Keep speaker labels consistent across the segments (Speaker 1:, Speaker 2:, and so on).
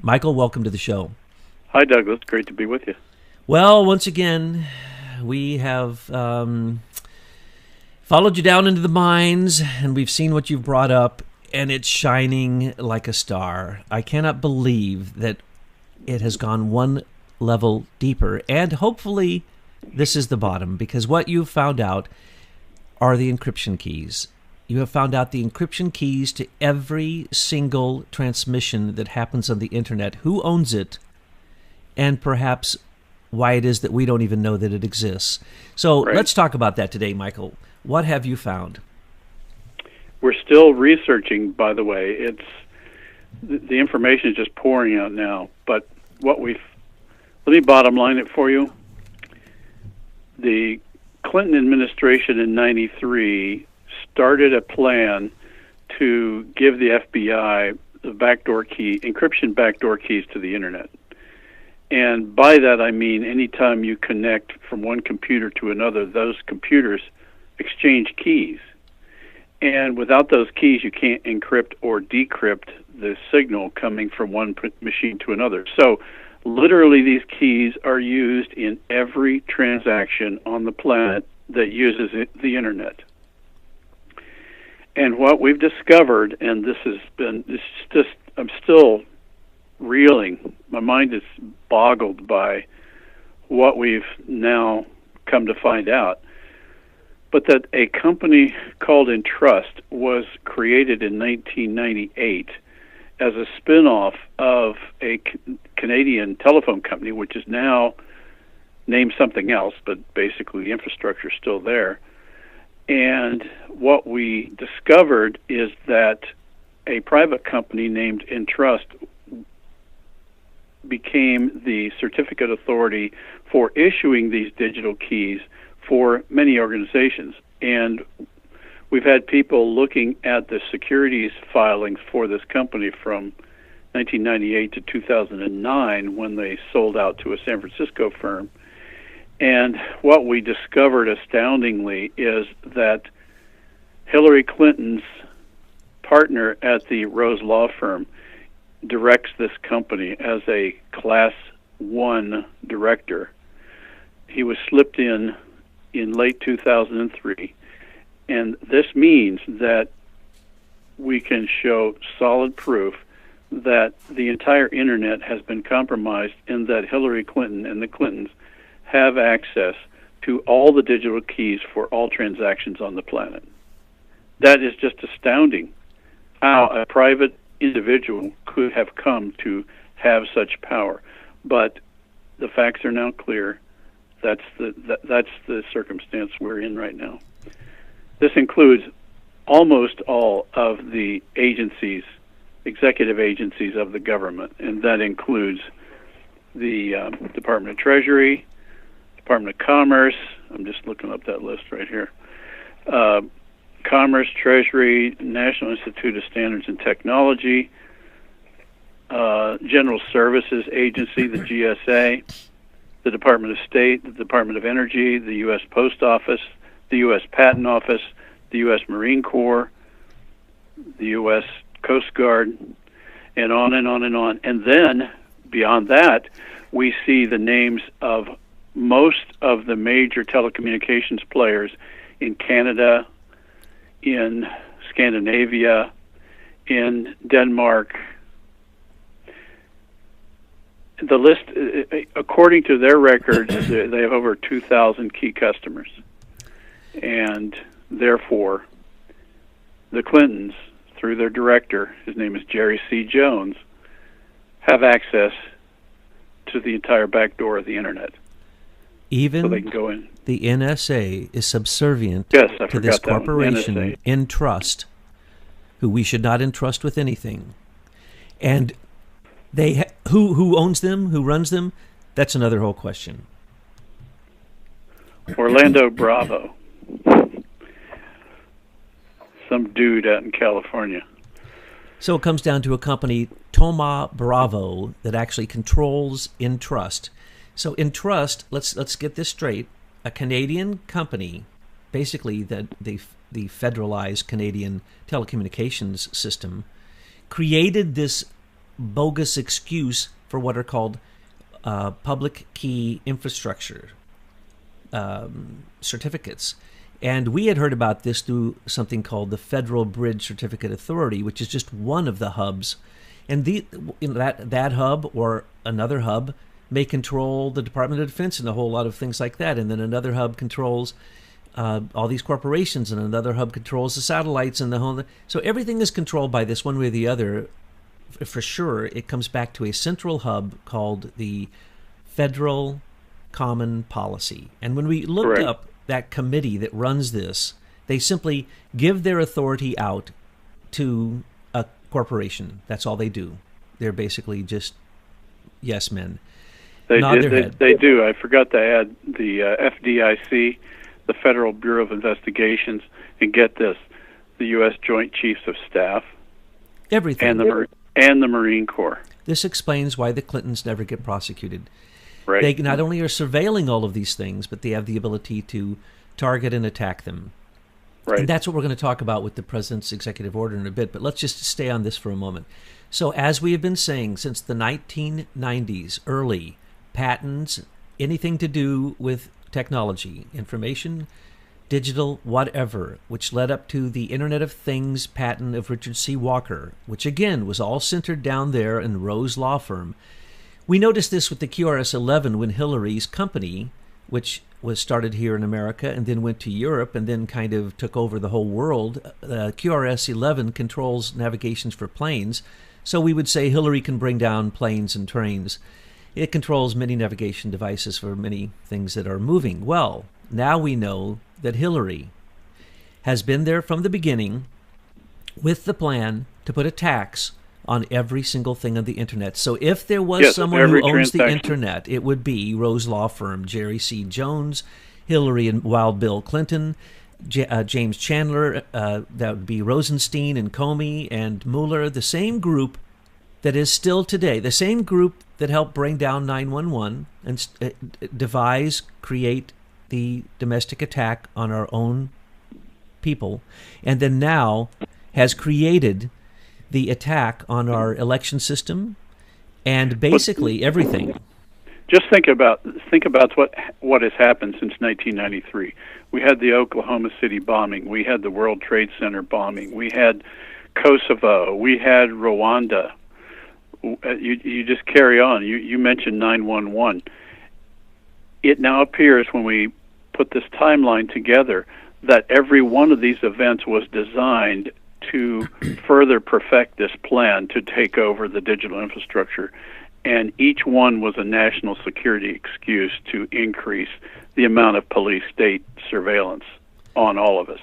Speaker 1: Michael, welcome to the show.
Speaker 2: Hi, Douglas. Great to be with you.
Speaker 1: Well, once again, we have followed you down into the mines, and we've seen what you've brought up, and it's shining like a star. I cannot believe that it has gone one level deeper, and hopefully this is the bottom, because what you've found out are the encryption keys. You have found out the encryption keys to every single transmission that happens on the internet, who owns it, and perhaps why it is that we don't even know that it exists. So Let's talk about that today, Michael. What have you found?
Speaker 2: We're still researching, by the way. The information is just pouring out now. But let me bottom line it for you. The Clinton administration in '93 started a plan to give the FBI the encryption backdoor keys to the internet. And by that I mean anytime you connect from one computer to another, those computers exchange keys. And without those keys, you can't encrypt or decrypt the signal coming from one machine to another. So literally these keys are used in every transaction on the planet that uses the internet. And what we've discovered, and I'm still reeling. My mind is boggled by what we've now come to find out. But that a company called Entrust was created in 1998 as a spin-off of a Canadian telephone company, which is now named something else, but basically the infrastructure is still there. And what we discovered is that a private company named Entrust became the certificate authority for issuing these digital keys for many organizations. And we've had people looking at the securities filings for this company from 1998 to 2009 when they sold out to a San Francisco firm. And what we discovered astoundingly is that Hillary Clinton's partner at the Rose Law Firm directs this company as a Class 1 director. He was slipped in late 2003, and this means that we can show solid proof that the entire internet has been compromised and that Hillary Clinton and the Clintons have access to all the digital keys for all transactions on the planet. That is just astounding how a private individual could have come to have such power. But the facts are now clear. That's the circumstance we're in right now. This includes almost all of the executive agencies of the government, and that includes the Department of Treasury, Department of Commerce. I'm just looking up that list right here. Commerce, Treasury, National Institute of Standards and Technology, General Services Agency, the GSA, the Department of State, the Department of Energy, the U.S. Post Office, the U.S. Patent Office, the U.S. Marine Corps, the U.S. Coast Guard, and on and on and on. And then, beyond that, we see the names of most of the major telecommunications players in Canada, in Scandinavia, in Denmark. The list, according to their records, they have over 2,000 key customers. And therefore, the Clintons, through their director, his name is Jerry C. Jones, have access to the entire back door of the internet.
Speaker 1: Even
Speaker 2: so they can go in.
Speaker 1: The NSA is subservient
Speaker 2: to
Speaker 1: this corporation, Entrust, who we should not entrust with anything. And they who owns them, who runs them, that's another whole question.
Speaker 2: Orlando Bravo. Some dude out in California.
Speaker 1: So it comes down to a company, Thoma Bravo, that actually controls Entrust. So Entrust, let's get this straight, a Canadian company, basically the federalized Canadian telecommunications system, created this bogus excuse for what are called public key infrastructure certificates. And we had heard about this through something called the Federal Bridge Certificate Authority, which is just one of the hubs. And that hub or another hub may control the Department of Defense and a whole lot of things like that. And then another hub controls all these corporations, and another hub controls the satellites and the whole. So everything is controlled by this one way or the other. For sure, it comes back to a central hub called the Federal Common Policy. And when we looked
Speaker 2: Correct.
Speaker 1: up that committee that runs this, they simply give their authority out to a corporation. That's all they do. They're basically just yes men.
Speaker 2: They
Speaker 1: Nod
Speaker 2: did.
Speaker 1: their head.
Speaker 2: They do. I forgot to add the FDIC, the Federal Bureau of Investigations, and get this, the U.S. Joint Chiefs of Staff,
Speaker 1: Everything.
Speaker 2: and the Marine Corps.
Speaker 1: This explains why the Clintons never get prosecuted.
Speaker 2: Right.
Speaker 1: They not only are surveilling all of these things, but they have the ability to target and attack them.
Speaker 2: Right.
Speaker 1: And that's what we're going to talk about with the president's executive order in a bit, but let's just stay on this for a moment. So as we have been saying since the 1990s, early, patents, anything to do with technology, information, digital, whatever, which led up to the Internet of Things patent of Richard C. Walker, which again was all centered down there in Rose Law Firm. We noticed this with the QRS-11 when Hillary's company, which was started here in America and then went to Europe and then kind of took over the whole world. QRS-11 controls navigations for planes, so we would say Hillary can bring down planes and trains. It controls many navigation devices for many things that are moving. Well, now we know that Hillary has been there from the beginning with the plan to put a tax on every single thing on the internet. So if there was someone who owns the internet, it would be Rose Law Firm, Jerry C. Jones, Hillary and Wild Bill Clinton, James Chandler, that would be Rosenstein and Comey and Mueller, the same group that is still today, the same group that helped bring down 911 and devise, create the domestic attack on our own people, and then now has created the attack on our election system and basically everything.
Speaker 2: Just think about what has happened since 1993. We had the Oklahoma City bombing. We had the World Trade Center bombing. We had Kosovo. We had Rwanda. You just carry on. You mentioned 911. It now appears when we put this timeline together that every one of these events was designed to further perfect this plan to take over the digital infrastructure. And each one was a national security excuse to increase the amount of police state surveillance on all of us.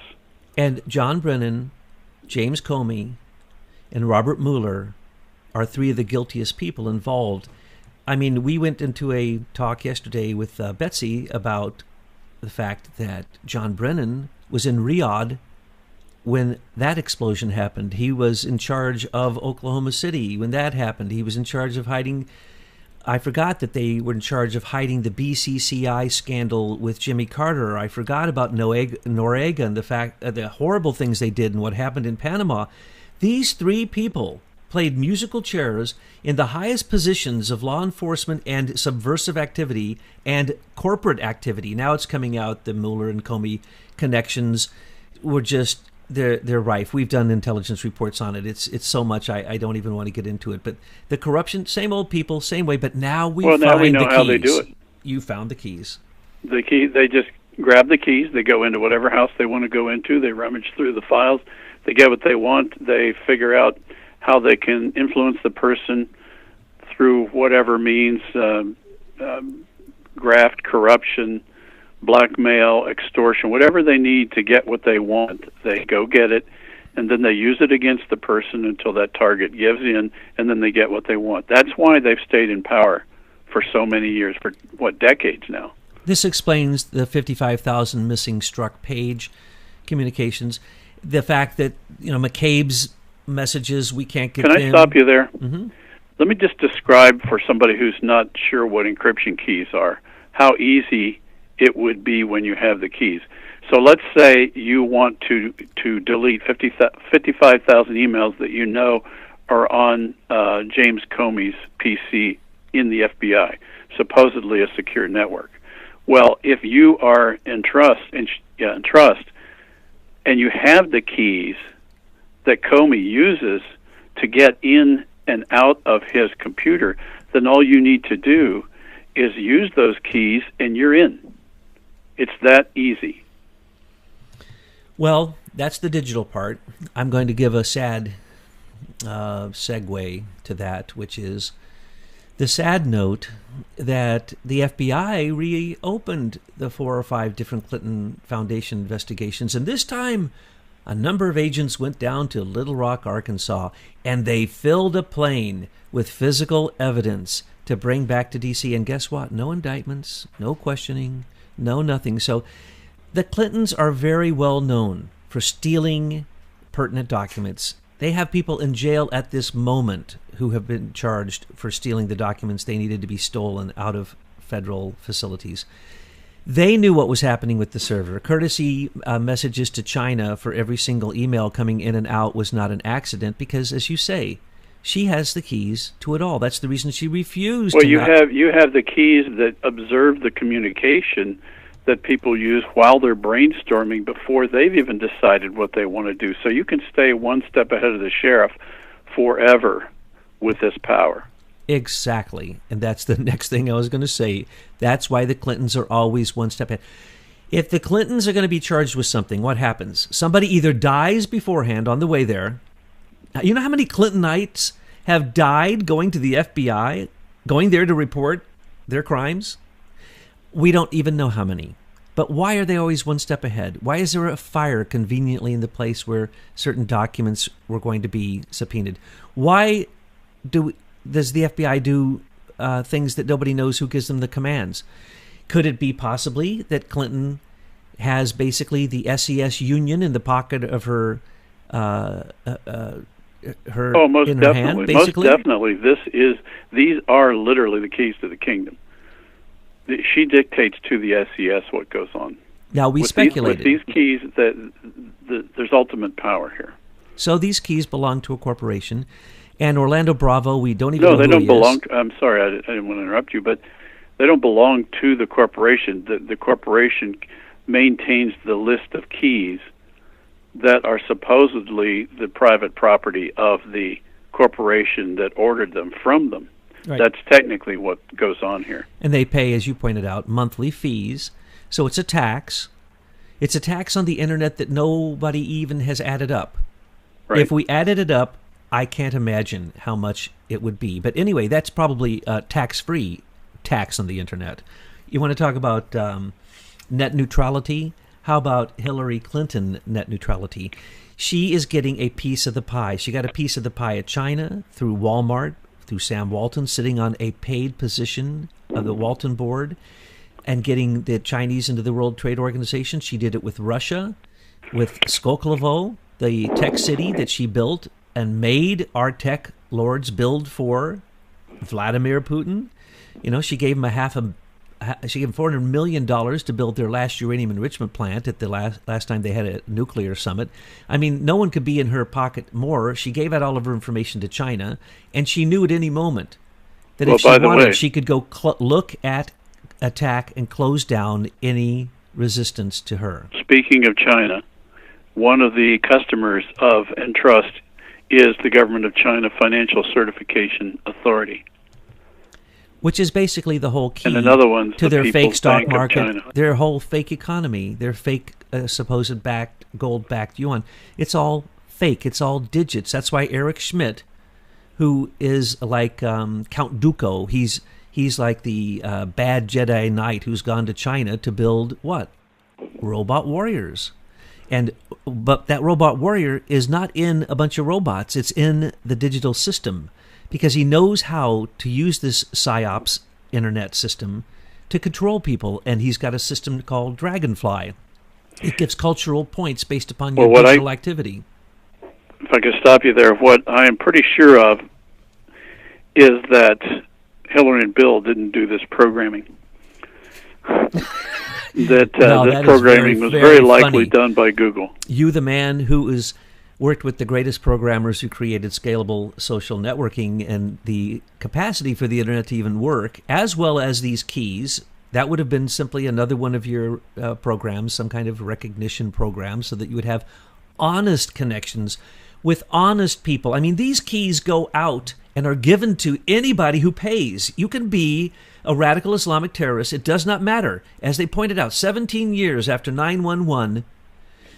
Speaker 1: And John Brennan, James Comey, and Robert Mueller are three of the guiltiest people involved. I mean, we went into a talk yesterday with Betsy about the fact that John Brennan was in Riyadh when that explosion happened. He was in charge of Oklahoma City when that happened. He was in charge of hiding. I forgot that they were in charge of hiding the BCCI scandal with Jimmy Carter. I forgot about Noriega and the fact the horrible things they did and what happened in Panama. These three people played musical chairs in the highest positions of law enforcement and subversive activity and corporate activity. Now it's coming out the Mueller and Comey connections were just they're rife. We've done intelligence reports on it. It's so much I don't even want to get into it. But the corruption, same old people, same way. But now we find
Speaker 2: now we know
Speaker 1: the keys.
Speaker 2: how they do it.
Speaker 1: You found the keys.
Speaker 2: The key. They just grab the keys. They go into whatever house they want to go into. They rummage through the files. They get what they want. They figure out how they can influence the person through whatever means, graft, corruption, blackmail, extortion, whatever they need to get what they want. They go get it, and then they use it against the person until that target gives in, and then they get what they want. That's why they've stayed in power for so many years, for, decades now.
Speaker 1: This explains the 55,000 missing struck page communications, the fact that, McCabe's messages, we can't get
Speaker 2: Can I stop you there?
Speaker 1: Mm-hmm.
Speaker 2: Let me just describe for somebody who's not sure what encryption keys are, how easy it would be when you have the keys. So let's say you want to delete 55,000 emails that you know are on James Comey's PC in the FBI, supposedly a secure network. Well, if you are in trust, and you have the keys that Comey uses to get in and out of his computer, then all you need to do is use those keys and you're in. It's that easy.
Speaker 1: Well, that's the digital part. I'm going to give a sad segue to that, which is the sad note that the FBI reopened the 4 or 5 different Clinton Foundation investigations, and this time a number of agents went down to Little Rock, Arkansas, and they filled a plane with physical evidence to bring back to D.C. And guess what? No indictments, no questioning, no nothing. So the Clintons are very well known for stealing pertinent documents. They have people in jail at this moment who have been charged for stealing the documents they needed to be stolen out of federal facilities. They knew what was happening with the server. Courtesy messages to China for every single email coming in and out was not an accident because, as you say, she has the keys to it all. That's the reason she refused.
Speaker 2: Well, you have the keys that observe the communication that people use while they're brainstorming before they've even decided what they want to do. So you can stay one step ahead of the sheriff forever with this power.
Speaker 1: Exactly. And that's the next thing I was going to say. That's why the Clintons are always one step ahead. If the Clintons are going to be charged with something, what happens? Somebody either dies beforehand on the way there. You know how many Clintonites have died going to the FBI, going there to report their crimes? We don't even know how many. But why are they always one step ahead? Why is there a fire conveniently in the place where certain documents were going to be subpoenaed? Why does the FBI do things that nobody knows who gives them the commands? Could it be possibly that Clinton has basically the SES union in the pocket of her
Speaker 2: most
Speaker 1: in her
Speaker 2: definitely.
Speaker 1: hand, basically?
Speaker 2: Most definitely. These are literally the keys to the kingdom. She dictates to the SES what goes on.
Speaker 1: Now, we speculated.
Speaker 2: With these keys, there's ultimate power here.
Speaker 1: So these keys belong to a corporation. And Orlando Bravo, we don't even know
Speaker 2: they
Speaker 1: who
Speaker 2: don't
Speaker 1: he
Speaker 2: belong.
Speaker 1: is.
Speaker 2: I'm sorry, I didn't want to interrupt you, but they don't belong to the corporation. The corporation maintains the list of keys that are supposedly the private property of the corporation that ordered them from them.
Speaker 1: Right.
Speaker 2: That's technically what goes on here.
Speaker 1: And they pay, as you pointed out, monthly fees. So it's a tax. It's a tax on the internet that nobody even has added up.
Speaker 2: Right.
Speaker 1: If we added it up, I can't imagine how much it would be. But anyway, that's probably a tax-free tax on the internet. You want to talk about net neutrality? How about Hillary Clinton net neutrality? She is getting a piece of the pie. She got a piece of the pie at China through Walmart, through Sam Walton, sitting on a paid position of the Walton board and getting the Chinese into the World Trade Organization. She did it with Russia, with Skolkovo, the tech city that she built and made our tech lords build for Vladimir Putin. You know, she gave him she gave him $400 million to build their last uranium enrichment plant at the last time they had a nuclear summit. I mean, no one could be in her pocket more. She gave out all of her information to China, and she knew at any moment that if she wanted, she could go look at, attack, and close down any resistance to her.
Speaker 2: Speaking of China, one of the customers of Entrust is the government of China Financial Certification Authority.
Speaker 1: Which is basically the whole key
Speaker 2: and another one's
Speaker 1: to their fake stock
Speaker 2: Bank
Speaker 1: market, their whole fake economy, their fake supposed gold-backed yuan. It's all fake. It's all digits. That's why Eric Schmidt, who is like Count Dooku, he's like the bad Jedi Knight who's gone to China to build what? Robot warriors. But that robot warrior is not in a bunch of robots. It's in the digital system, because he knows how to use this PSYOPs internet system to control people, and he's got a system called Dragonfly. It gives cultural points based upon your digital activity.
Speaker 2: If I could stop you there, what I am pretty sure of is that Hillary and Bill didn't do this programming. This programming was very likely done by Google.
Speaker 1: You, the man who is worked with the greatest programmers who created scalable social networking and the capacity for the internet to even work, as well as these keys. That would have been simply another one of your programs, some kind of recognition program, so that you would have honest connections with honest people. I mean, these keys go out and are given to anybody who pays. You can be a radical Islamic terrorist. It does not matter. As they pointed out, 17 years after 9/11,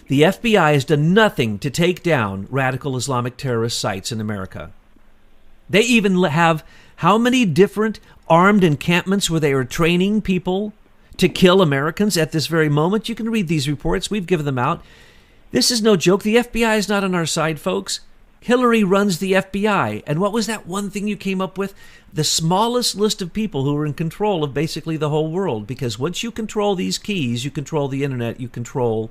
Speaker 1: the FBI has done nothing to take down radical Islamic terrorist sites in America. They even have how many different armed encampments where they are training people to kill Americans at this very moment? You can read these reports. We've given them out. This is no joke. The FBI is not on our side, folks. Hillary runs the FBI. And what was that one thing you came up with? The smallest list of people who are in control of basically the whole world. Because once you control these keys, you control the internet, you control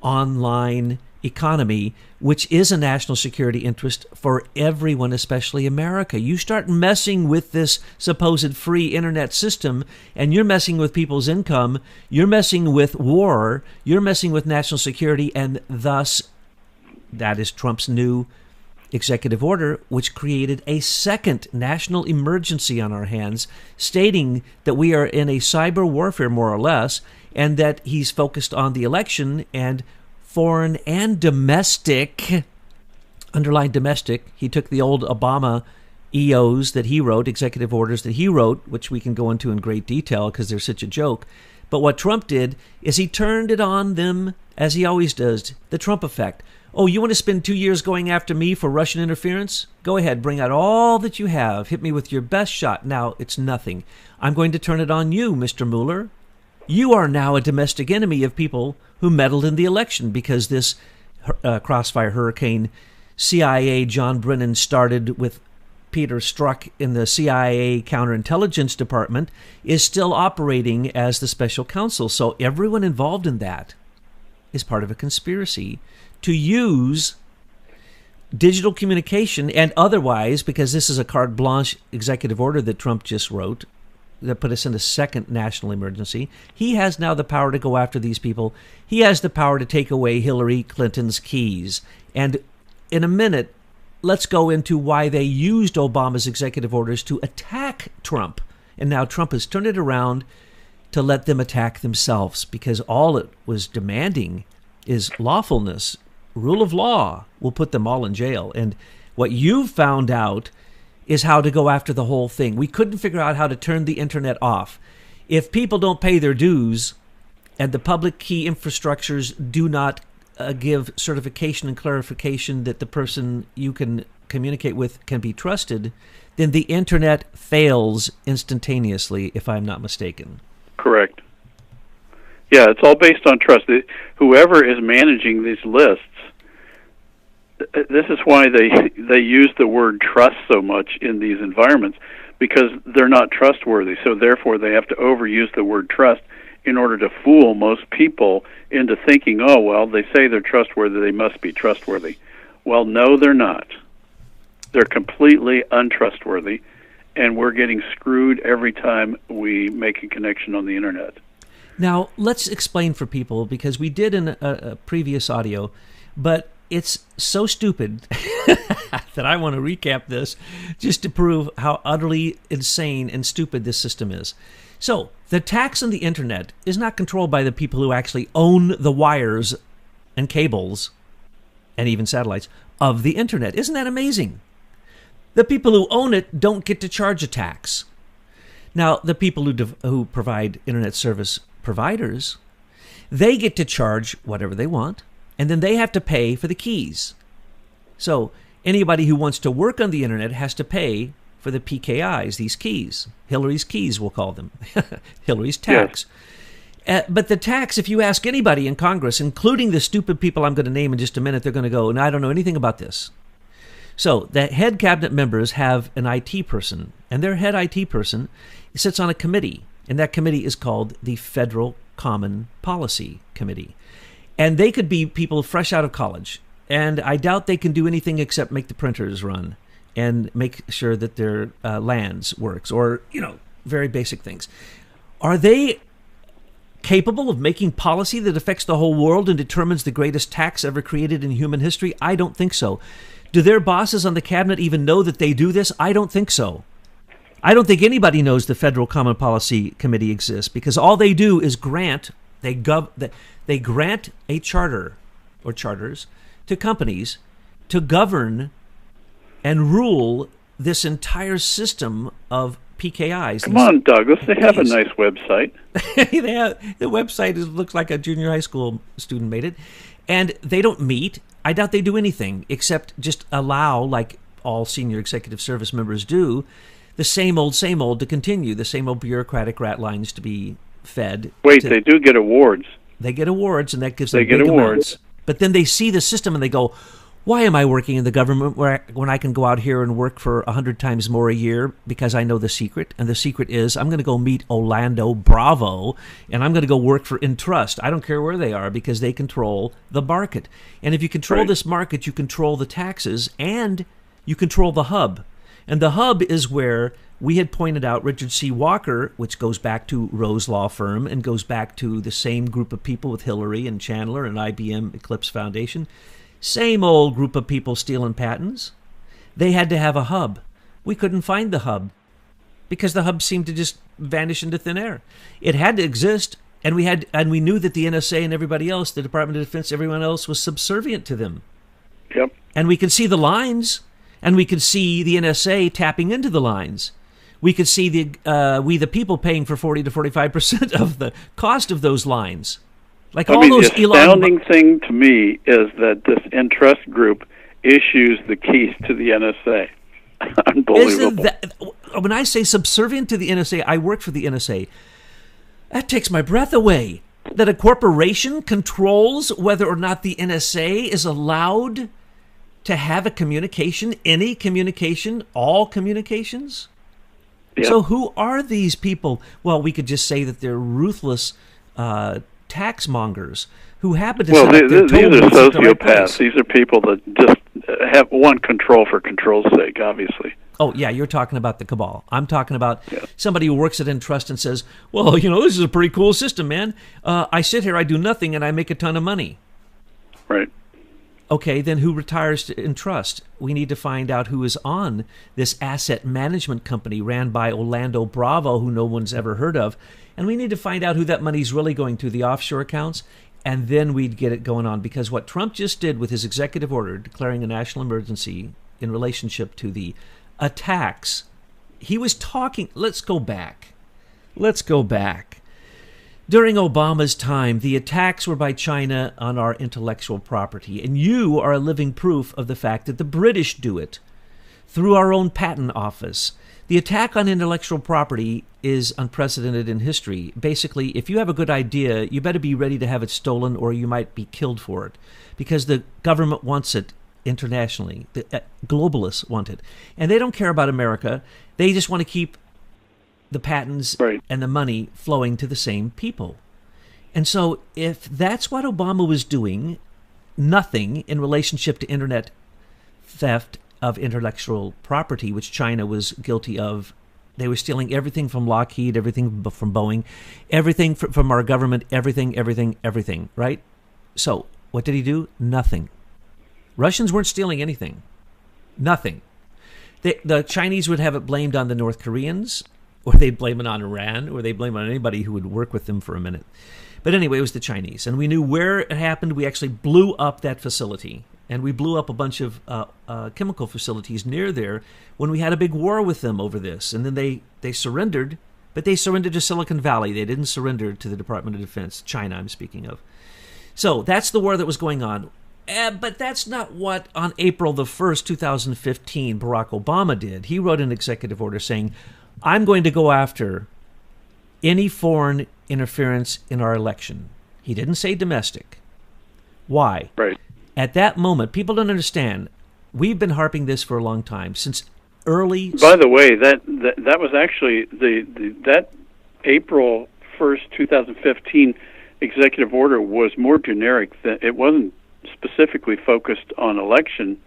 Speaker 1: online economy, which is a national security interest for everyone, especially America. You start messing with this supposed free internet system, and you're messing with people's income, you're messing with war, you're messing with national security, and thus that is Trump's new executive order, which created a second national emergency on our hands, stating that we are in a cyber warfare, more or less, and that he's focused on the election and foreign and domestic, underline domestic. He took the old Obama EOs that he wrote, executive orders that he wrote, which we can go into in great detail because they're such a joke. But what Trump did is he turned it on them, as he always does, the Trump effect. Oh, you want to spend 2 years going after me for Russian interference? Go ahead, bring out all that you have. Hit me with your best shot. Now it's nothing. I'm going to turn it on you, Mr. Mueller. You are now a domestic enemy of people who meddled in the election because this crossfire hurricane CIA John Brennan started with Peter Strzok in the CIA counterintelligence department is still operating as the special counsel. So everyone involved in that is part of a conspiracy to use digital communication and otherwise, because this is a carte blanche executive order that Trump just wrote that put us in a second national emergency. He has now the power to go after these people. He has the power to take away Hillary Clinton's keys. And in a minute, let's go into why they used Obama's executive orders to attack Trump. And now Trump has turned it around to let them attack themselves, because all it was demanding is lawfulness. Rule of law will put them all in jail. And what you've found out is how to go after the whole thing. We couldn't figure out how to turn the internet off. If people don't pay their dues and the public key infrastructures do not give certification and clarification that the person you can communicate with can be trusted, then the internet fails instantaneously, if I'm not mistaken.
Speaker 2: Correct. Yeah, it's all based on trust. Whoever is managing these lists, this is why they use the word trust so much in these environments, because they're not trustworthy. So therefore they have to overuse the word trust in order to fool most people into thinking, oh, well, they say they're trustworthy, they must be trustworthy. Well, no, they're not. They're completely untrustworthy, and we're getting screwed every time we make a connection on the internet.
Speaker 1: Now, let's explain for people, because we did in a previous audio, but it's so stupid that I want to recap this just to prove how utterly insane and stupid this system is. So, the tax on the internet is not controlled by the people who actually own the wires and cables and even satellites of the internet. Isn't that amazing? The people who own it don't get to charge a tax. Now, the people who provide internet service providers, they get to charge whatever they want, and then they have to pay for the keys. So anybody who wants to work on the internet has to pay for the PKIs, these keys. Hillary's keys, we'll call them. Hillary's tax. Yes. But the tax, if you ask anybody in Congress, including the stupid people I'm going to name in just a minute, they're going to go, and I don't know anything about this. So the head cabinet members have an IT person, and their head IT person sits on a committee, and that committee is called the Federal Common Policy Committee. And they could be people fresh out of college, and I doubt they can do anything except make the printers run and make sure that their lands works, or, very basic things. Are they capable of making policy that affects the whole world and determines the greatest tax ever created in human history? I don't think so. Do their bosses on the cabinet even know that they do this? I don't think so. I don't think anybody knows the Federal Common Policy Committee exists, because all they do is grant a charter or charters to companies to govern and rule this entire system of PKIs.
Speaker 2: Come on, Douglas. They have a nice website.
Speaker 1: The website looks like a junior high school student made it. And they don't meet. I doubt they do anything except just allow, like all senior executive service members do, the same old to continue, the same old bureaucratic rat lines to be fed.
Speaker 2: Wait, they do get awards.
Speaker 1: They get awards, and that gives them big amounts. But then they see the system and they go, why am I working in the government when I can go out here and work for 100 times more a year, because I know the secret? And the secret is I'm going to go meet Orlando Bravo, and I'm going to go work for Entrust. I don't care where they are, because they control the market. And if you control this market, you control the taxes, and you control the hub. And the hub is where we had pointed out Richard C. Walker, which goes back to Rose Law Firm and goes back to the same group of people with Hillary and Chandler and IBM Eclipse Foundation. Same old group of people stealing patents. They had to have a hub. We couldn't find the hub because the hub seemed to just vanish into thin air. It had to exist, and we knew that the NSA and everybody else, the Department of Defense, everyone else was subservient to them.
Speaker 2: Yep.
Speaker 1: And we could see the lines, and we could see the NSA tapping into the lines. We could see the people paying for 40 to 45% of the cost of those lines. Like all those
Speaker 2: the astounding thing to me is that this Entrust group issues the keys to the NSA. Unbelievable.
Speaker 1: When I say subservient to the NSA, I work for the NSA. That takes my breath away. That a corporation controls whether or not the NSA is allowed to have a communication, any communication, all communications. Yep. So who are these people? Well, we could just say that they're ruthless tax mongers who happen to set up their
Speaker 2: these are sociopaths. These are people that just want control for control's sake, obviously.
Speaker 1: Oh, yeah, you're talking about the cabal. I'm talking about somebody who works at Entrust and says, well, this is a pretty cool system, man. I sit here, I do nothing, and I make a ton of money.
Speaker 2: Right.
Speaker 1: Okay, then who retires to Entrust? We need to find out who is on this asset management company ran by Orlando Bravo, who no one's ever heard of. And we need to find out who that money's really going to, the offshore accounts, and then we'd get it going on. Because what Trump just did with his executive order declaring a national emergency in relationship to the attacks, he was talking, let's go back. During Obama's time, the attacks were by China on our intellectual property, and you are a living proof of the fact that the British do it through our own patent office. The attack on intellectual property is unprecedented in history. Basically, if you have a good idea, you better be ready to have it stolen or you might be killed for it, because the government wants it internationally. The globalists want it. And they don't care about America. They just want to keep the patents and the money flowing to the same people. And so if that's what Obama was doing, nothing in relationship to internet theft of intellectual property, which China was guilty of. They were stealing everything from Lockheed, everything from Boeing, everything from our government, everything, right? So what did he do? Nothing. Russians weren't stealing anything. Nothing. The Chinese would have it blamed on the North Koreans, or they'd blame it on Iran, or they'd blame it on anybody who would work with them for a minute. But anyway, it was the Chinese. And we knew where it happened. We actually blew up that facility. And we blew up a bunch of chemical facilities near there when we had a big war with them over this. And then they surrendered, but they surrendered to Silicon Valley. They didn't surrender to the Department of Defense, China I'm speaking of. So that's the war that was going on. But that's not what on April the 1st, 2015, Barack Obama did. He wrote an executive order saying, I'm going to go after any foreign interference in our election. He didn't say domestic. Why?
Speaker 2: Right.
Speaker 1: At that moment, people don't understand. We've been harping this for a long time, since early.
Speaker 2: By the way, that was actually that April 1st, 2015 executive order was more generic. Than it wasn't specifically focused on election.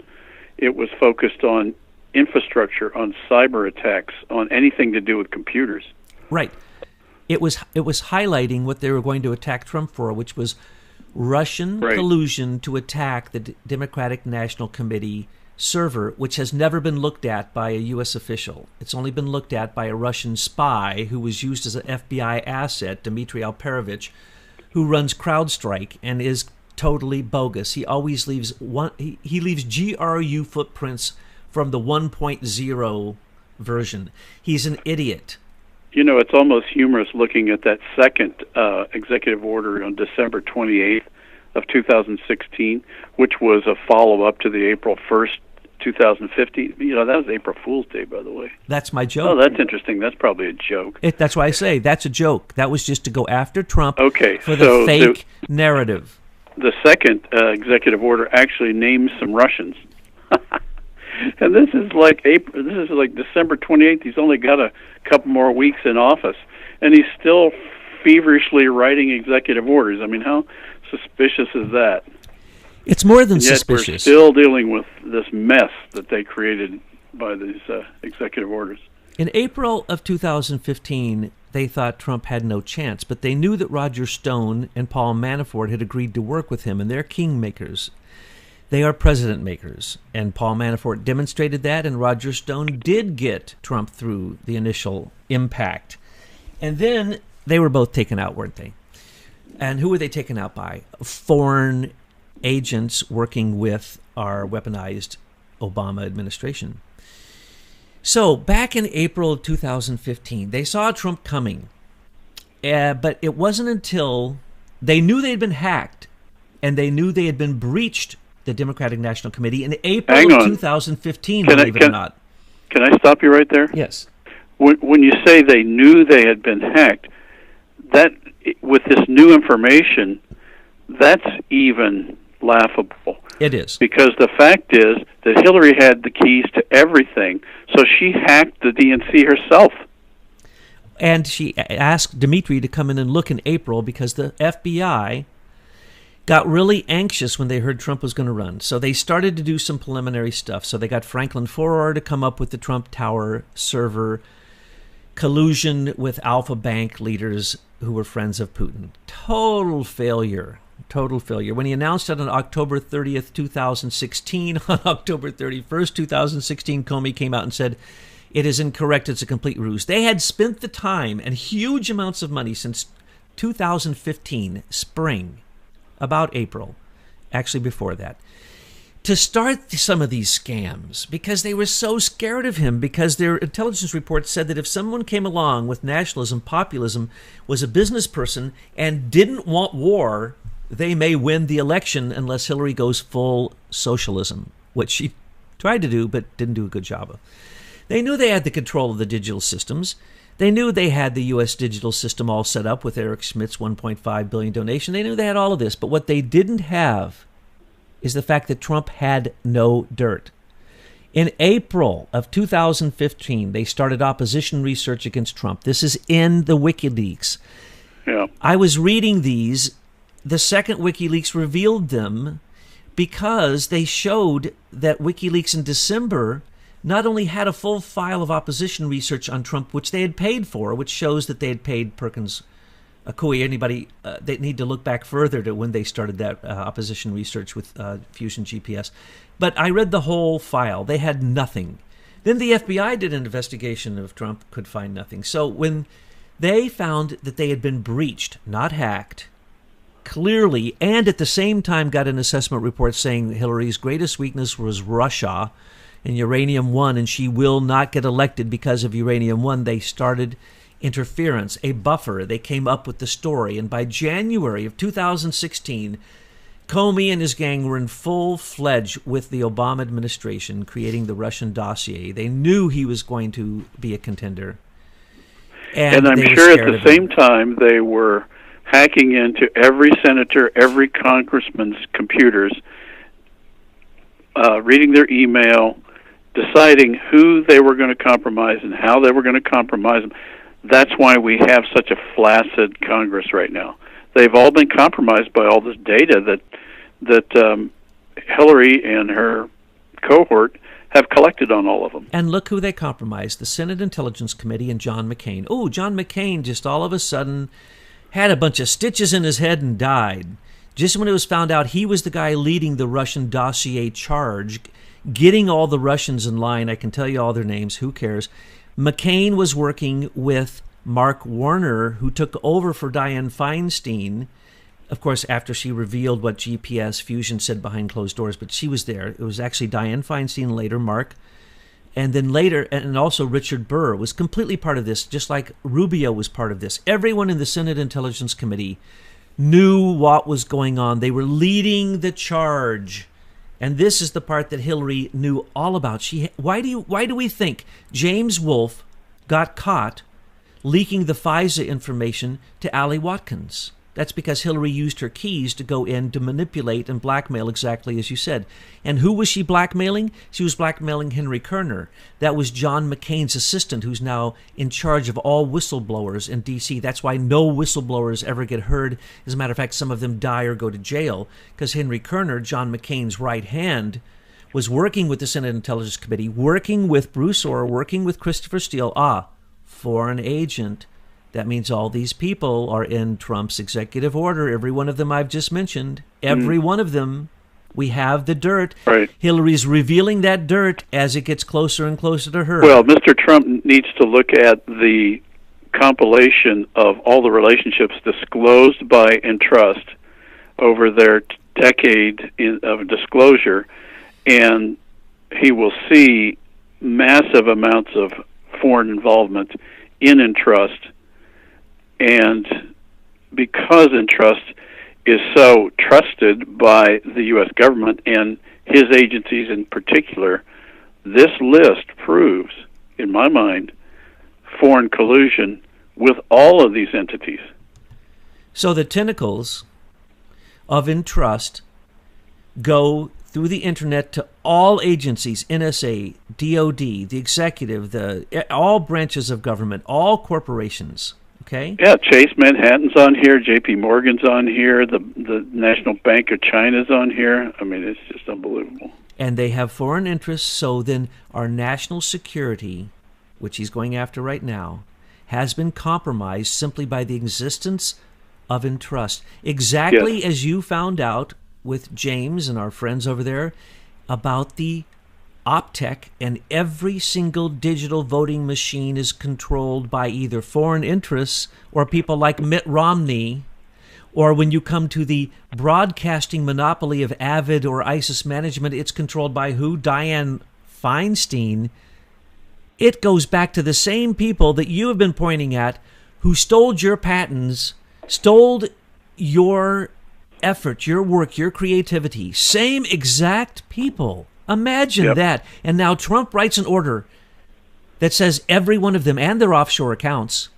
Speaker 2: It was focused on infrastructure, on cyber attacks, on anything to do with computers.
Speaker 1: Right. it was highlighting what they were going to attack Trump for, which was Russian collusion to attack the Democratic National Committee server, which has never been looked at by a U.S. official. It's only been looked at by a Russian spy who was used as an FBI asset, Dmitry Alperovich, who runs CrowdStrike and is totally bogus. He always leaves he leaves GRU footprints from the 1.0 version. He's an idiot.
Speaker 2: You know, it's almost humorous looking at that second executive order on December 28th of 2016, which was a follow-up to the April 1st, 2015. You know, that was April Fool's Day, by the way.
Speaker 1: That's my joke.
Speaker 2: Oh, that's interesting. That's probably a joke.
Speaker 1: That's why I say that's a joke. That was just to go after Trump for the
Speaker 2: so
Speaker 1: fake narrative.
Speaker 2: The second executive order actually names some Russians. And this is like December 28th. He's only got a couple more weeks in office, and he's still feverishly writing executive orders. I mean, how suspicious is that?
Speaker 1: It's more than
Speaker 2: and yet
Speaker 1: suspicious.
Speaker 2: We're still dealing with this mess that they created by these executive orders.
Speaker 1: In April of 2015, they thought Trump had no chance, but they knew that Roger Stone and Paul Manafort had agreed to work with him, and they're kingmakers. They are president makers, and Paul Manafort demonstrated that, and Roger Stone did get Trump through the initial impact. And then they were both taken out, weren't they? And who were they taken out by? Foreign agents working with our weaponized Obama administration. So back in April of 2015, they saw Trump coming, but it wasn't until they knew they had been hacked and they knew they had been breached the Democratic National Committee in April of 2015, believe it or not.
Speaker 2: Can I stop you right there?
Speaker 1: Yes.
Speaker 2: When you say they knew they had been hacked, that with this new information, that's even laughable.
Speaker 1: It is.
Speaker 2: Because the fact is that Hillary had the keys to everything, so she hacked the DNC herself.
Speaker 1: And she asked Dmitry to come in and look in April because the FBI got really anxious when they heard Trump was going to run. So they started to do some preliminary stuff. So they got Franklin Foer to come up with the Trump Tower server, collusion with Alpha Bank leaders who were friends of Putin. Total failure. Total failure. When he announced it on October 30th, 2016, on October 31st, 2016, Comey came out and said, it is incorrect, it's a complete ruse. They had spent the time and huge amounts of money since 2015, spring, about April, actually before that, to start some of these scams because they were so scared of him, because their intelligence reports said that if someone came along with nationalism, populism, was a business person, and didn't want war, they may win the election unless Hillary goes full socialism, which she tried to do but didn't do a good job of. They knew they had the control of the digital systems. They knew they had the U.S. digital system all set up with Eric Schmidt's $1.5 billion donation. They knew they had all of this. But what they didn't have is the fact that Trump had no dirt. In April of 2015, they started opposition research against Trump. This is in the WikiLeaks.
Speaker 2: Yeah.
Speaker 1: I was reading these. The second WikiLeaks revealed them because they showed that WikiLeaks in December not only had a full file of opposition research on Trump, which they had paid for, which shows that they had paid Perkins Coie. Anybody, they need to look back further to when they started that opposition research with Fusion GPS. But I read the whole file. They had nothing. Then the FBI did an investigation of Trump, could find nothing. So when they found that they had been breached, not hacked, clearly, and at the same time got an assessment report saying Hillary's greatest weakness was Russia and Uranium One, and she will not get elected because of Uranium One, they started interference, a buffer. They came up with the story, and by January of 2016, Comey and his gang were in full-fledged with the Obama administration, creating the Russian dossier. They knew he was going to be a contender.
Speaker 2: And I'm sure at the same time they were hacking into every senator, every congressman's computers, reading their email, deciding who they were going to compromise and how they were going to compromise them. That's why we have such a flaccid Congress right now. They've all been compromised by all this data that Hillary and her cohort have collected on all of them.
Speaker 1: And look who they compromised, the Senate Intelligence Committee and John McCain. Oh, John McCain just all of a sudden had a bunch of stitches in his head and died. Just when it was found out he was the guy leading the Russian dossier charge, getting all the Russians in line. I can tell you all their names, who cares? McCain was working with Mark Warner, who took over for Dianne Feinstein, of course, after she revealed what GPS Fusion said behind closed doors, but she was there. It was actually Dianne Feinstein, later Mark, and then later, and also Richard Burr was completely part of this, just like Rubio was part of this. Everyone in the Senate Intelligence Committee knew what was going on. They were leading the charge. And this is the part that Hillary knew all about. Why do we think James Wolfe got caught leaking the FISA information to Ali Watkins? That's because Hillary used her keys to go in to manipulate and blackmail, exactly as you said. And who was she blackmailing? She was blackmailing Henry Kerner. That was John McCain's assistant, who's now in charge of all whistleblowers in D.C. That's why no whistleblowers ever get heard. As a matter of fact, some of them die or go to jail, because Henry Kerner, John McCain's right hand, was working with the Senate Intelligence Committee, working with Bruce Orr, working with Christopher Steele. Foreign agent. That means all these people are in Trump's executive order. Every one of them I've just mentioned. Every one of them. We have the dirt.
Speaker 2: Right.
Speaker 1: Hillary's revealing that dirt as it gets closer and closer to her.
Speaker 2: Well, Mr. Trump needs to look at the compilation of all the relationships disclosed by Entrust over their decade of disclosure, and he will see massive amounts of foreign involvement in Entrust. And because Entrust is so trusted by the U.S. government and his agencies in particular, this list proves, in my mind, foreign collusion with all of these entities.
Speaker 1: So the tentacles of Entrust go through the internet to all agencies, NSA, DOD, the executive, all branches of government, all corporations. Okay.
Speaker 2: Yeah, Chase Manhattan's on here, J.P. Morgan's on here, the National Bank of China's on here. I mean, it's just unbelievable.
Speaker 1: And they have foreign interests, so then our national security, which he's going after right now, has been compromised simply by the existence of Entrust. Exactly as you found out with James and our friends over there about the Optech, and every single digital voting machine is controlled by either foreign interests or people like Mitt Romney, or when you come to the broadcasting monopoly of Avid or ISIS management, it's controlled by who? Dianne Feinstein. It goes back to the same people that you have been pointing at who stole your patents, stole your effort, your work, your creativity. Same exact people. Imagine that. And now Trump writes an order that says every one of them and their offshore accounts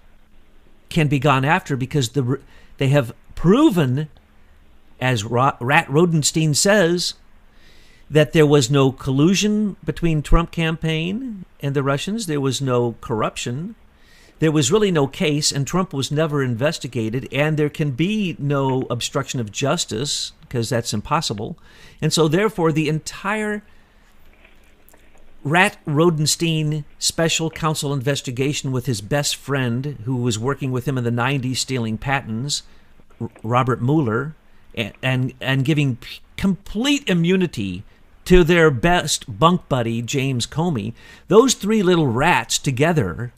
Speaker 1: can be gone after because they have proven, as Rat Rodenstein says, that there was no collusion between Trump campaign and the Russians. There was no corruption. There was really no case, and Trump was never investigated, and there can be no obstruction of justice because that's impossible. And so therefore the entire Rat Rodenstein special counsel investigation with his best friend who was working with him in the 90s stealing patents, Robert Mueller, and giving complete immunity to their best bunk buddy, James Comey. Those three little rats together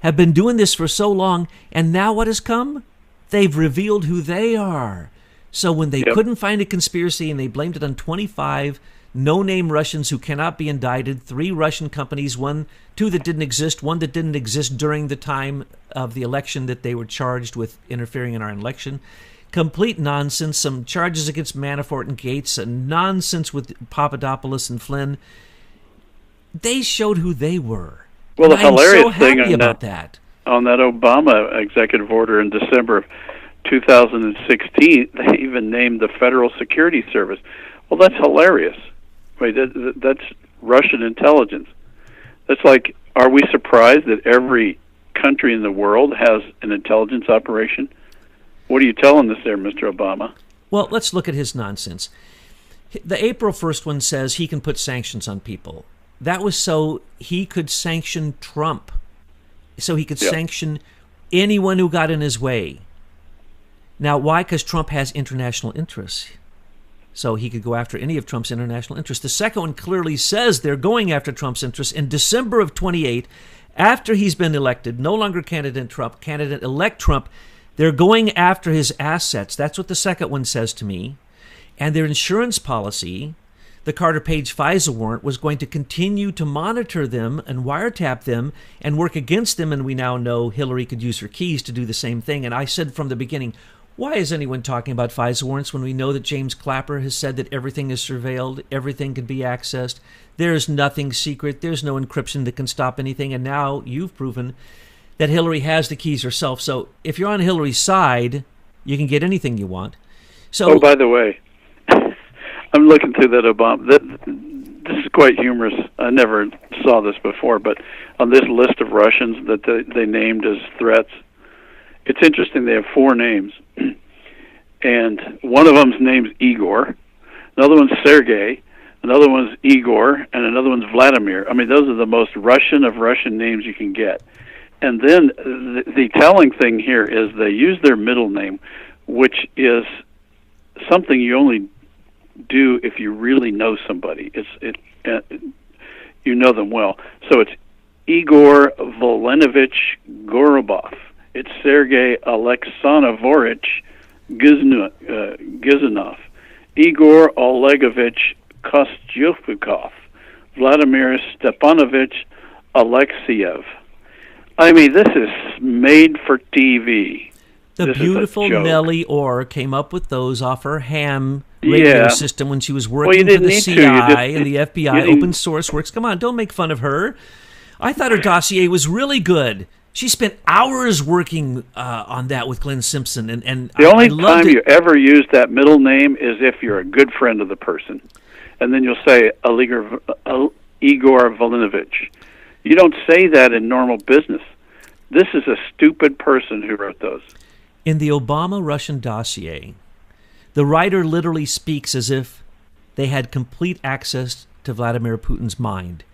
Speaker 1: have been doing this for so long, and now what has come? They've revealed who they are. So when they couldn't find a conspiracy and they blamed it on 25 no-name Russians who cannot be indicted, 3 Russian companies, 2 that didn't exist, 1 that didn't exist during the time of the election that they were charged with interfering in our election. Complete nonsense, some charges against Manafort and Gates, and nonsense with Papadopoulos and Flynn. They showed who they were.
Speaker 2: Well, the hilarious
Speaker 1: so
Speaker 2: thing
Speaker 1: happy about that.
Speaker 2: On that Obama executive order in December of 2016, they even named the Federal Security Service. Well, that's hilarious. Right? That's Russian intelligence. That's like, are we surprised that every country in the world has an intelligence operation? What are you telling us there, Mr. Obama?
Speaker 1: Well, let's look at his nonsense. The April 1st one says he can put sanctions on people. that was so he could sanction Trump, so he could
Speaker 2: Yep.
Speaker 1: sanction anyone who got in his way. Now, why? Because Trump has international interests. So he could go after any of Trump's international interests. The second one clearly says they're going after Trump's interests. In December of 28, after he's been elected, no longer candidate Trump, candidate-elect Trump, they're going after his assets. That's what the second one says to me. And their insurance policy, the Carter Page FISA warrant, was going to continue to monitor them and wiretap them and work against them. And we now know Hillary could use her keys to do the same thing. And I said from the beginning, why is anyone talking about FISA warrants when we know that James Clapper has said that everything is surveilled, everything can be accessed, there's nothing secret, there's no encryption that can stop anything, and now you've proven that Hillary has the keys herself. So if you're on Hillary's side, you can get anything you want. So,
Speaker 2: oh, by the way, I'm looking through that Obama. This is quite humorous. I never saw this before, but on this list of Russians that they named as threats, it's interesting. They have 4 names, and one of them's name's Igor, another one's Sergei, another one's Igor, and another one's Vladimir. I mean, those are the most Russian of Russian names you can get. And then the telling thing here is they use their middle name, which is something you only do if you really know somebody. You know them well. So it's Igor Volenovich Gorobov. It's Sergei Alexandrovich Gizanov, Igor Olegovich Kostyukov, Vladimir Stepanovich Alexiev. I mean, this is made for TV.
Speaker 1: The beautiful Nellie Orr came up with those off her ham radio system when she was working for the CIA and the FBI, open source works. Come on, don't make fun of her. I thought her dossier was really good. She spent hours working on that with Glenn Simpson, and
Speaker 2: the only time you ever use that middle name is if you're a good friend of the person, and then you'll say Igor Volinovich. You don't say that in normal business. This is a stupid person who wrote those.
Speaker 1: In the Obama Russian dossier, the writer literally speaks as if they had complete access to Vladimir Putin's mind.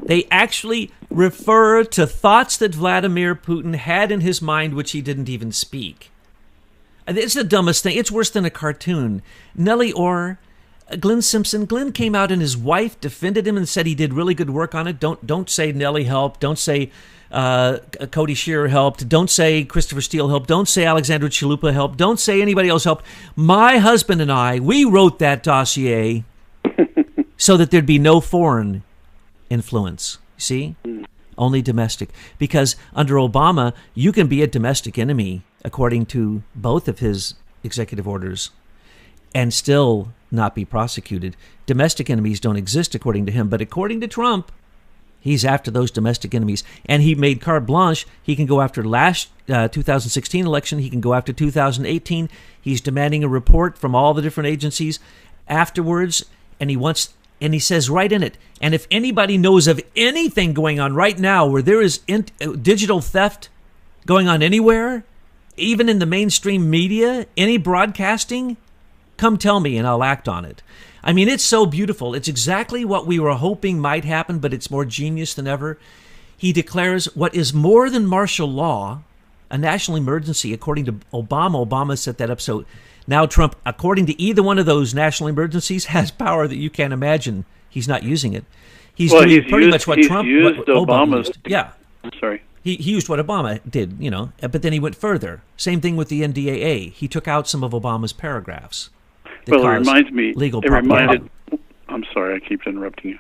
Speaker 1: They actually refer to thoughts that Vladimir Putin had in his mind which he didn't even speak. It's the dumbest thing. It's worse than a cartoon. Nellie Orr, Glenn Simpson. Glenn came out and his wife defended him and said he did really good work on it. Don't say Nellie helped. Don't say Cody Shearer helped. Don't say Christopher Steele helped. Don't say Alexandra Chalupa helped. Don't say anybody else helped. My husband and I, we wrote that dossier so that there'd be no foreign influence. See? Only domestic. Because under Obama, you can be a domestic enemy, according to both of his executive orders, and still not be prosecuted. Domestic enemies don't exist, according to him. But according to Trump, he's after those domestic enemies. And he made carte blanche. He can go after last 2016 election. He can go after 2018. He's demanding a report from all the different agencies afterwards. And he says right in it, and if anybody knows of anything going on right now where there is digital theft going on anywhere, even in the mainstream media, any broadcasting, come tell me and I'll act on it. I mean, it's so beautiful. It's exactly what we were hoping might happen, but it's more genius than ever. He declares what is more than martial law, a national emergency, according to Obama. Obama set that up. So now Trump, according to either one of those national emergencies, has power that you can't imagine. He's not using it. He's doing pretty much what Obama used. Yeah.
Speaker 2: I'm sorry.
Speaker 1: He used what Obama did, but then he went further. Same thing with the NDAA. He took out some of Obama's paragraphs.
Speaker 2: Well, it reminds me.
Speaker 1: Legal
Speaker 2: I'm sorry, I keep interrupting you.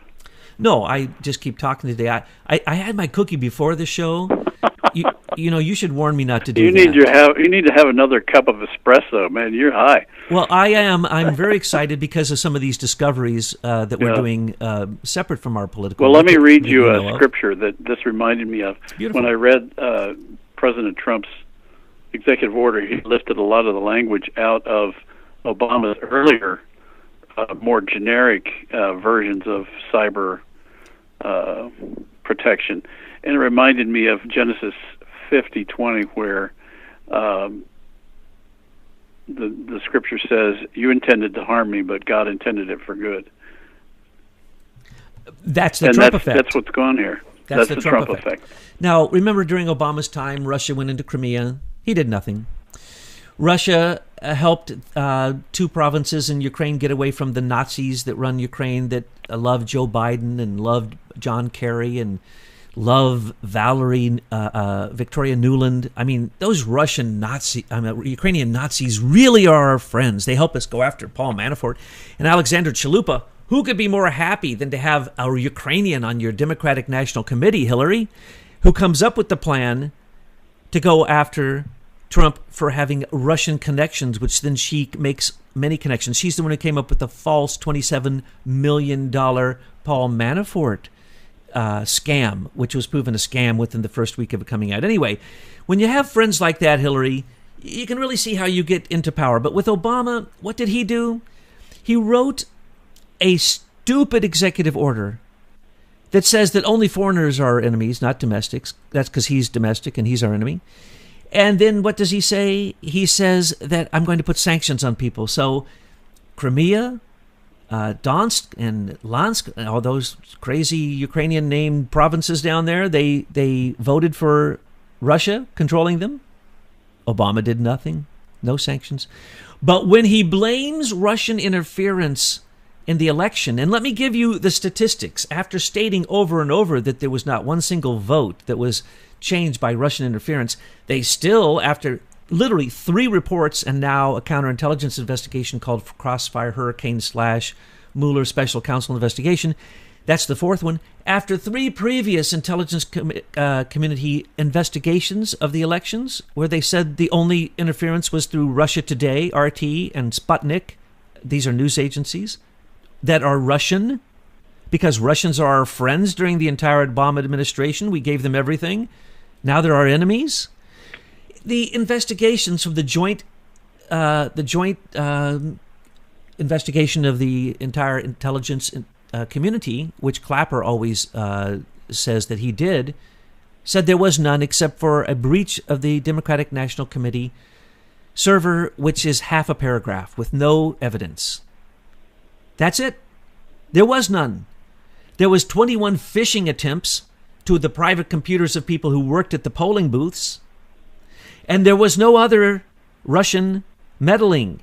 Speaker 1: No, I just keep talking today. I had my cookie before the show. You should warn me not to do that.
Speaker 2: You need to have another cup of espresso, man. You're high.
Speaker 1: Well, I am. I'm very excited because of some of these discoveries that we're doing separate from our political.
Speaker 2: Well, let me read you a scripture that this reminded me of.
Speaker 1: Beautiful.
Speaker 2: When I read President Trump's executive order. He lifted a lot of the language out of Obama's earlier, more generic versions of cyber protection. And it reminded me of Genesis 50:20, where the scripture says, "You intended to harm me, but God intended it for good."
Speaker 1: That's the Trump effect.
Speaker 2: That's what's going here. That's the Trump effect.
Speaker 1: Now, remember during Obama's time, Russia went into Crimea. He did nothing. Russia helped 2 provinces in Ukraine get away from the Nazis that run Ukraine, that loved Joe Biden and loved John Kerry and love Victoria Nuland. I mean, those Ukrainian Nazis really are our friends. They help us go after Paul Manafort and Alexander Chalupa. Who could be more happy than to have a Ukrainian on your Democratic National Committee, Hillary, who comes up with the plan to go after Trump for having Russian connections, which then she makes many connections. She's the one who came up with the false $27 million Paul Manafort scam, which was proven a scam within the first week of it coming out. Anyway, when you have friends like that, Hillary, you can really see how you get into power. But with Obama, what did he do? He wrote a stupid executive order that says that only foreigners are our enemies, not domestics. That's because he's domestic and he's our enemy. And then what does he say? He says that I'm going to put sanctions on people. So Crimea, Donetsk and Luhansk, all those crazy Ukrainian named provinces down there, they voted for Russia controlling them. Obama did nothing, no sanctions. But when he blames Russian interference in the election, and let me give you the statistics, after stating over and over that there was not one single vote that was changed by Russian interference, they still, after literally 3 reports and now a counterintelligence investigation called Crossfire Hurricane / Mueller Special Counsel investigation, that's the 4th one, after 3 previous intelligence community investigations of the elections, where they said the only interference was through Russia Today, RT, and Sputnik, these are news agencies that are Russian, because Russians are our friends during the entire Obama administration. We gave them everything. Now they're our enemies. The investigations from the joint investigation of the entire intelligence community, which Clapper always says that he did, said there was none except for a breach of the Democratic National Committee server, which is half a paragraph with no evidence. That's it. There was none. There was 21 phishing attempts to the private computers of people who worked at the polling booths. And there was no other Russian meddling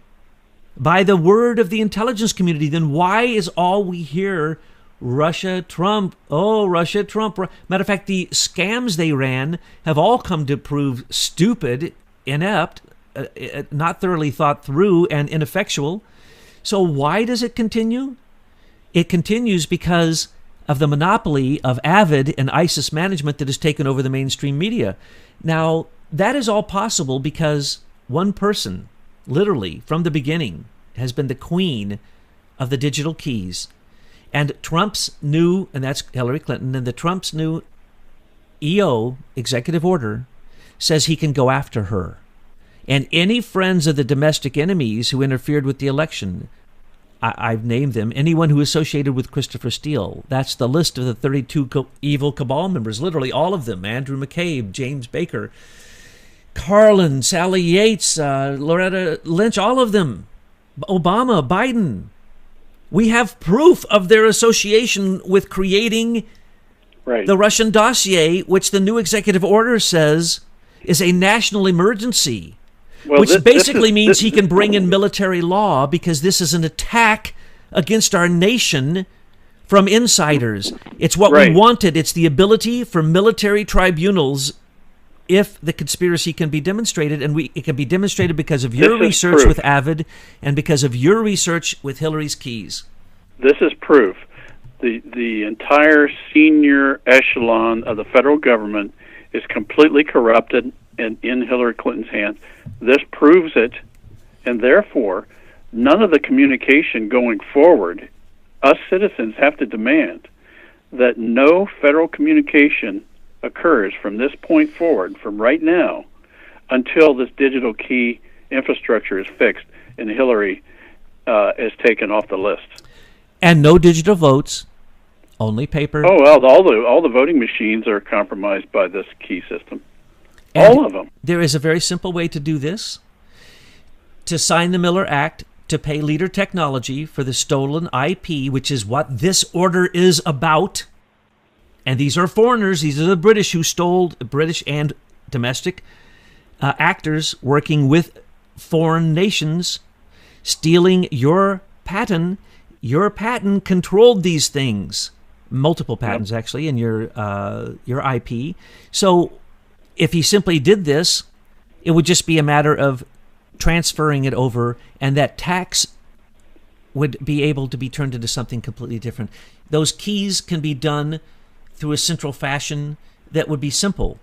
Speaker 1: by the word of the intelligence community. Then why is all we hear Russia, Trump? Oh, Russia, Trump. Matter of fact, the scams they ran have all come to prove stupid, inept, not thoroughly thought through, and ineffectual. So why does it continue? It continues because of the monopoly of Avid and ISIS management that has taken over the mainstream media. Now, that is all possible because one person, literally from the beginning, has been the queen of the digital keys. And Trump's new, and that's Hillary Clinton, and the Trump's new EO, executive order, says he can go after her. And any friends of the domestic enemies who interfered with the election, I've named them, anyone who associated with Christopher Steele. That's the list of the 32 evil cabal members, literally all of them. Andrew McCabe, James Baker, Carlin, Sally Yates, Loretta Lynch, all of them. Obama, Biden. We have proof of their association with creating the Russian dossier, which the new executive order says is a national emergency. Well, which basically means he can bring in military law because this is an attack against our nation from insiders. It's what we wanted. It's the ability for military tribunals, if the conspiracy can be demonstrated, and it can be demonstrated because of your research with Avid and because of your research with Hillary's keys. This
Speaker 2: is proof. The entire senior echelon of the federal government is completely corrupted and in Hillary Clinton's hands. This proves it, and therefore, none of the communication going forward, us citizens have to demand that no federal communication occurs from this point forward, from right now, until this digital key infrastructure is fixed and Hillary is taken off the list.
Speaker 1: And no digital votes, only paper.
Speaker 2: Oh, well, all the voting machines are compromised by this key system.
Speaker 1: And
Speaker 2: all of them.
Speaker 1: There is a very simple way to do this. To sign the Miller Act, to pay Leader Technology for the stolen IP, which is what this order is about. And these are foreigners. These are the British who stole, British and domestic actors working with foreign nations, stealing your patent. Your patent controlled these things, multiple patents actually, in your IP. So if he simply did this, it would just be a matter of transferring it over, and that tax would be able to be turned into something completely different. Those keys can be done through a central fashion that would be simple,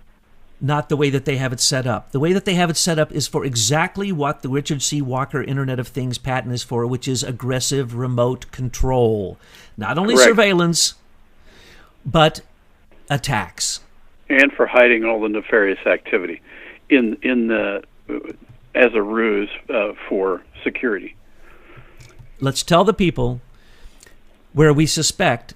Speaker 1: not the way that they have it set up. The way that they have it set up is for exactly what the Richard C. Walker Internet of Things patent is for, which is aggressive remote control. Not only surveillance, but attacks.
Speaker 2: And for hiding all the nefarious activity as a ruse for security.
Speaker 1: Let's tell the people where we suspect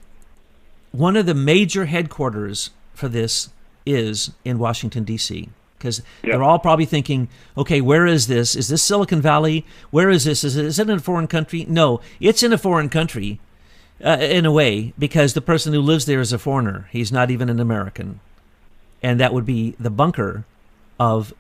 Speaker 1: one of the major headquarters for this is in Washington, D.C., because they're all probably thinking, okay, where is this? Is this Silicon Valley? Where is this? Is it in a foreign country? No, it's in a foreign country in a way, because the person who lives there is a foreigner. He's not even an American. And that would be the bunker of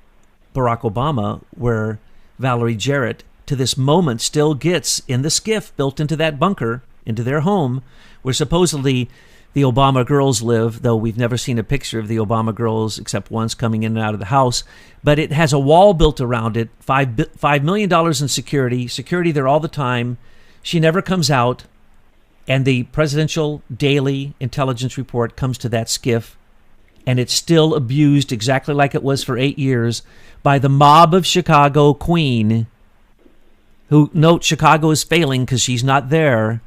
Speaker 1: Barack Obama, where Valerie Jarrett, to this moment, still gets in the skiff built into that bunker, into their home, where supposedly the Obama girls live, though we've never seen a picture of the Obama girls except once coming in and out of the house. But it has a wall built around it, $5 million in security there all the time. She never comes out, and the presidential daily intelligence report comes to that skiff, and it's still abused exactly like it was for 8 years by the mob of Chicago queen, who, note, Chicago is failing because she's not there,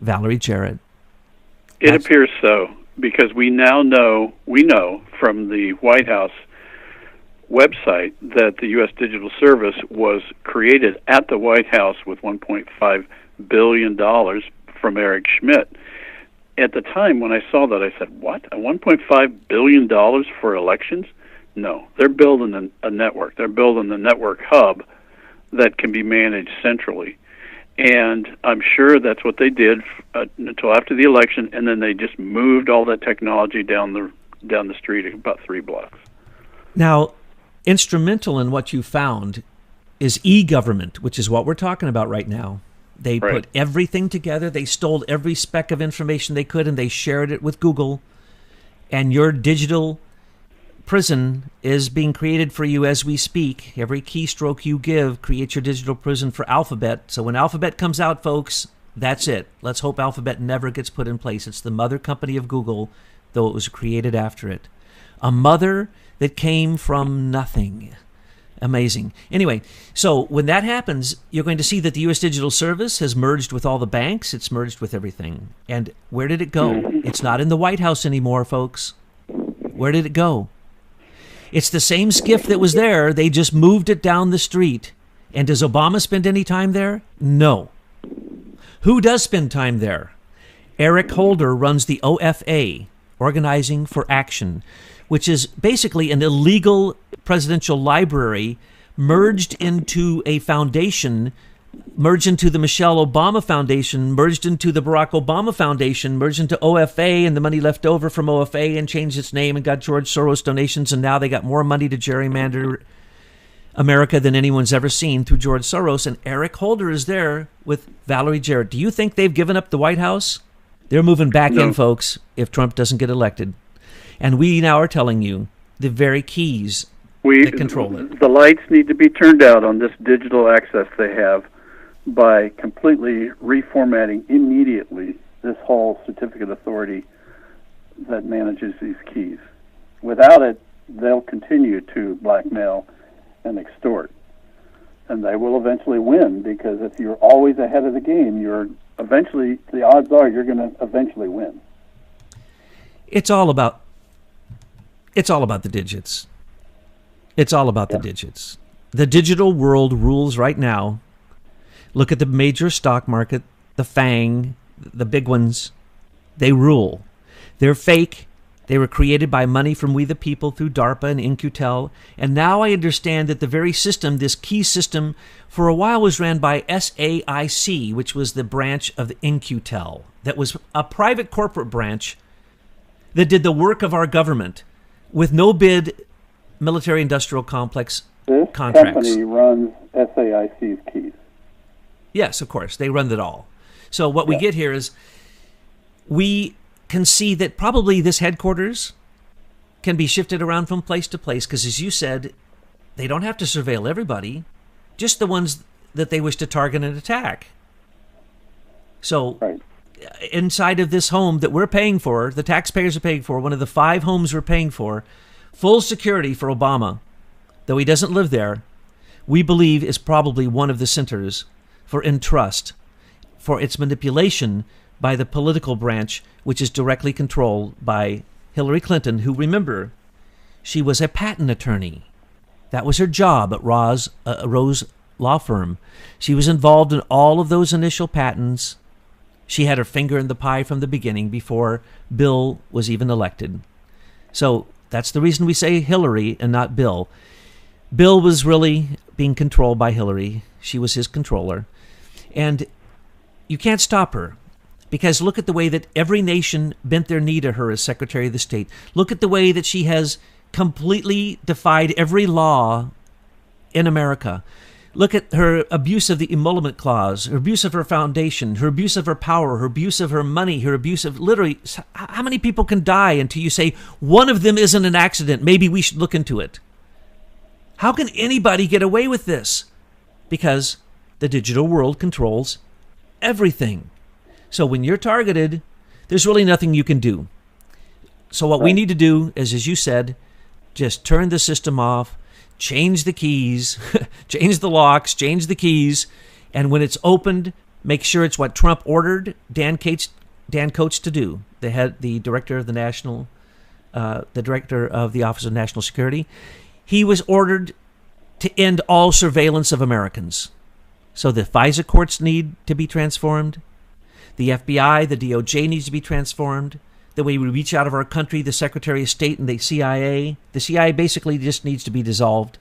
Speaker 1: Valerie Jarrett.
Speaker 2: It appears so, because we know from the White House website that the U.S. Digital Service was created at the White House with $1.5 billion from Eric Schmidt. At the time when I saw that, I said, what? A $1.5 billion for elections? No, they're building a network. They're building the network hub that can be managed centrally. And I'm sure that's what they did until after the election, and then they just moved all that technology down the street about 3 blocks.
Speaker 1: Now, instrumental in what you found is e-government, which is what we're talking about right now. They put everything together. They stole every speck of information they could, and they shared it with Google. And your digital prison is being created for you as we speak. Every keystroke you give creates your digital prison for Alphabet. So when Alphabet comes out, folks, that's it. Let's hope Alphabet never gets put in place. It's the mother company of Google, though it was created after it. A mother that came from nothing. Amazing. Anyway, so when that happens, you're going to see that the U.S. Digital Service has merged with all the banks. It's merged with everything. And where did it go? It's not in the White House anymore, folks. Where did it go? It's the same skiff that was there. They just moved it down the street. And does Obama spend any time there? No. Who does spend time there? Eric Holder runs the OFA, Organizing for Action, which is basically an illegal presidential library merged into a foundation, merged into the Michelle Obama Foundation, merged into the Barack Obama Foundation, merged into OFA, and the money left over from OFA, and changed its name and got George Soros donations, and now they got more money to gerrymander America than anyone's ever seen through George Soros. And Eric Holder is there with Valerie Jarrett. Do you think they've given up the White House? They're moving back in, folks, if Trump doesn't get elected. And we now are telling you the very keys that control it.
Speaker 2: The lights need to be turned out on this digital access they have by completely reformatting immediately this whole certificate authority that manages these keys. Without it, they'll continue to blackmail and extort. And they will eventually win, because if you're always ahead of the game, the odds are you're going to eventually win.
Speaker 1: It's all about the digits. It's all about the digits. The digital world rules right now. Look at the major stock market, the FANG, the big ones. They rule. They're fake, They were created by money from We the People through DARPA and In-Q-Tel. And now I understand that the very system, this key system, for a while was ran by SAIC, which was the branch of the In-Q-Tel. That was a private corporate branch that did the work of our government with no bid military-industrial complex
Speaker 3: This
Speaker 1: contracts.
Speaker 3: company runs SAIC's keys.
Speaker 1: Yes, of course. They run it all. So what we get here is we can see that probably this headquarters can be shifted around from place to place because, as you said, they don't have to surveil everybody, just the ones that they wish to target and attack. So
Speaker 3: Right.
Speaker 1: inside of this home that we're paying for, the taxpayers are paying for, one of the 5 homes we're paying for, full security for Obama, though he doesn't live there, we believe is probably one of the centers for Entrust, for its manipulation by the political branch, which is directly controlled by Hillary Clinton, who, remember, she was a patent attorney. That was her job at Rose Law Firm. She was involved in all of those initial patents. She had her finger in the pie from the beginning before Bill was even elected. So that's the reason we say Hillary and not Bill. Bill was really being controlled by Hillary. She was his controller. And you can't stop her, because look at the way that every nation bent their knee to her as Secretary of the State. Look at the way that she has completely defied every law in America. Look at her abuse of the emolument clause, her abuse of her foundation, her abuse of her power, her abuse of her money, her abuse of literally, how many people can die until you say one of them isn't an accident? Maybe we should look into it. How can anybody get away with this? Because the digital world controls everything. So when you're targeted, there's really nothing you can do. So what we need to do is, as you said, just turn the system off, change the keys, change the locks, change the keys, and when it's opened, make sure it's what Trump ordered Dan Coates to do. The director of the director of the Office of National Security. He was ordered to end all surveillance of Americans. So the FISA courts need to be transformed. The FBI, the DOJ needs to be transformed. The way we reach out of our country, the Secretary of State and the CIA basically just needs to be dissolved.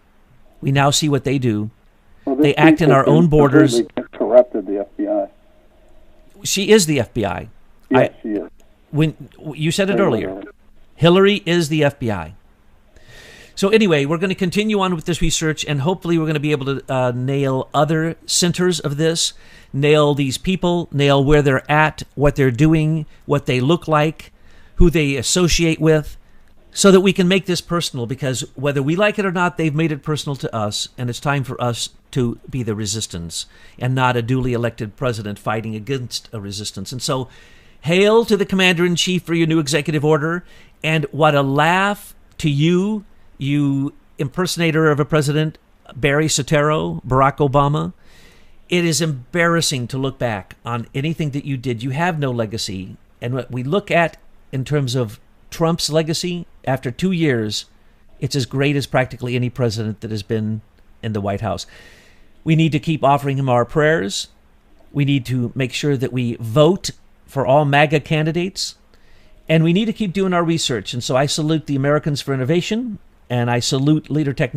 Speaker 1: We now see what they do.
Speaker 3: Well,
Speaker 1: they act in our own borders.
Speaker 3: Corrupted the FBI.
Speaker 1: She is the FBI.
Speaker 3: Yes, she is.
Speaker 1: When you said it earlier, Hillary is the FBI. So anyway, we're going to continue on with this research, and hopefully we're going to be able to nail other centers of this, nail these people, nail where they're at, what they're doing, what they look like, who they associate with, so that we can make this personal, because whether we like it or not, they've made it personal to us, and it's time for us to be the resistance and not a duly elected president fighting against a resistance. And so, hail to the Commander-in-Chief for your new executive order, and what a laugh to you, you impersonator of a president, Barry Soetoro, Barack Obama. It is embarrassing to look back on anything that you did. You have no legacy. And what we look at in terms of Trump's legacy, after 2 years, it's as great as practically any president that has been in the White House. We need to keep offering him our prayers. We need to make sure that we vote for all MAGA candidates. And we need to keep doing our research. And so I salute the Americans for Innovation, and I salute Leader Technology.